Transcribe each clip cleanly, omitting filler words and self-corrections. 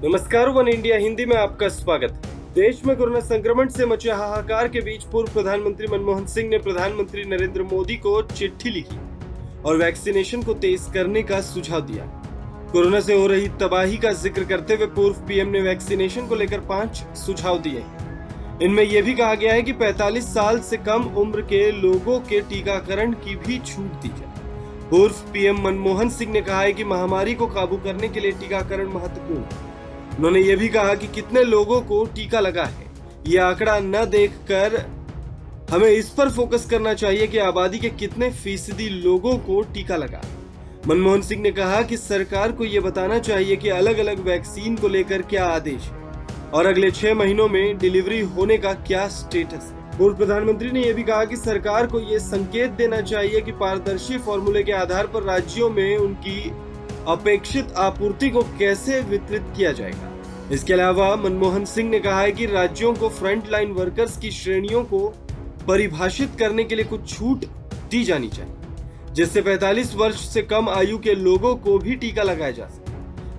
नमस्कार, one India Hindi में आपका स्वागत है। देश में कोरोना संक्रमण से मचे हाहाकार के बीच पूर्व प्रधानमंत्री मनमोहन सिंह ने प्रधानमंत्री नरेंद्र मोदी को चिट्ठी लिखी और वैक्सीनेशन को तेज करने का सुझाव दिया। कोरोना से हो रही तबाही का जिक्र करते हुए पूर्व पीएम ने वैक्सीनेशन को लेकर 5 सुझाव दिए। इनमें यह भी कहा गया है कि 45 साल से कम उम्र के लोगों के टीकाकरण की भी छूट दी जाए। पूर्व पीएम मनमोहन सिंह ने कहा है कि महामारी को काबू करने के लिए टीकाकरण महत्वपूर्ण है। उन्होंने ये भी कहा कि कितने लोगों को टीका लगा है, ये आंकड़ा न देखकर हमें इस पर फोकस करना चाहिए कि आबादी के कितने फीसदी लोगों को टीका लगा। मनमोहन सिंह ने कहा कि सरकार को ये बताना चाहिए कि अलग अलग वैक्सीन को लेकर क्या आदेश है और अगले 6 महीनों में डिलीवरी होने का क्या स्टेटस है। पूर्व प्रधानमंत्री ने यह भी कहा कि सरकार को ये संकेत देना चाहिए कि पारदर्शी फॉर्मूले के आधार पर राज्यों में उनकी अपेक्षित आपूर्ति को कैसे वितरित किया जाएगा। इसके अलावा मनमोहन सिंह ने कहा है कि राज्यों को फ्रंट लाइन वर्कर्स की श्रेणियों को परिभाषित करने के लिए कुछ छूट दी जानी चाहिए, जिससे 45 वर्ष से कम आयु के लोगों को भी टीका लगाया जा सके।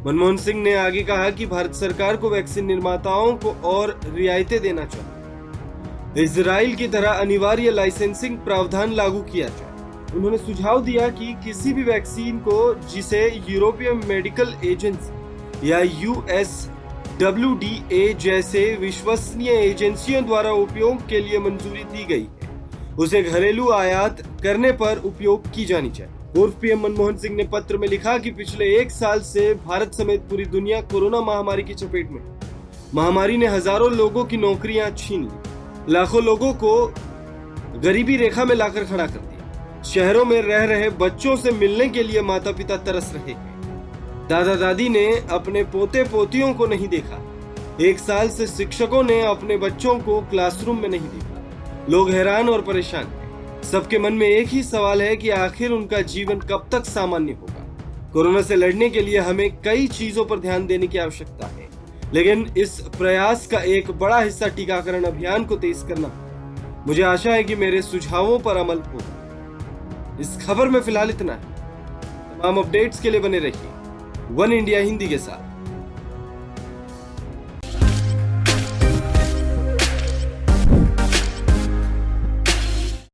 मनमोहन सिंह ने आगे कहा कि भारत सरकार को वैक्सीन निर्माताओं को और रियायतें देना चाहिए। इजराइल की तरह अनिवार्य लाइसेंसिंग प्रावधान लागू किया जाए। उन्होंने सुझाव दिया कि किसी भी वैक्सीन को जिसे यूरोपीय मेडिकल एजेंसी या USWDA जैसे विश्वसनीय एजेंसियों द्वारा उपयोग के लिए मंजूरी दी गई है, उसे घरेलू आयात करने पर उपयोग की जानी चाहिए। पूर्व पीएम मनमोहन सिंह ने पत्र में लिखा कि पिछले 1 साल से भारत समेत पूरी दुनिया कोरोना महामारी की चपेट में। महामारी ने हजारों लोगों की नौकरियां छीन ली, लाखों लोगों को गरीबी रेखा में लाकर खड़ा कर दिया। शहरों में रह रहे बच्चों से मिलने के लिए माता पिता तरस रहे हैं। दादा दादी ने अपने पोते पोतियों को नहीं देखा। 1 साल से शिक्षकों ने अपने बच्चों को क्लासरूम में नहीं देखा। लोग हैरान और परेशान हैं। सबके मन में एक ही सवाल है कि आखिर उनका जीवन कब तक सामान्य होगा। कोरोना से लड़ने के लिए हमें कई चीजों पर ध्यान देने की आवश्यकता है, लेकिन इस प्रयास का एक बड़ा हिस्सा टीकाकरण अभियान को तेज करना है। मुझे आशा है कि मेरे सुझावों पर अमल होगा। इस खबर में फिलहाल इतना है। तमाम अपडेट्स के लिए बने रहिए वन इंडिया हिंदी के साथ।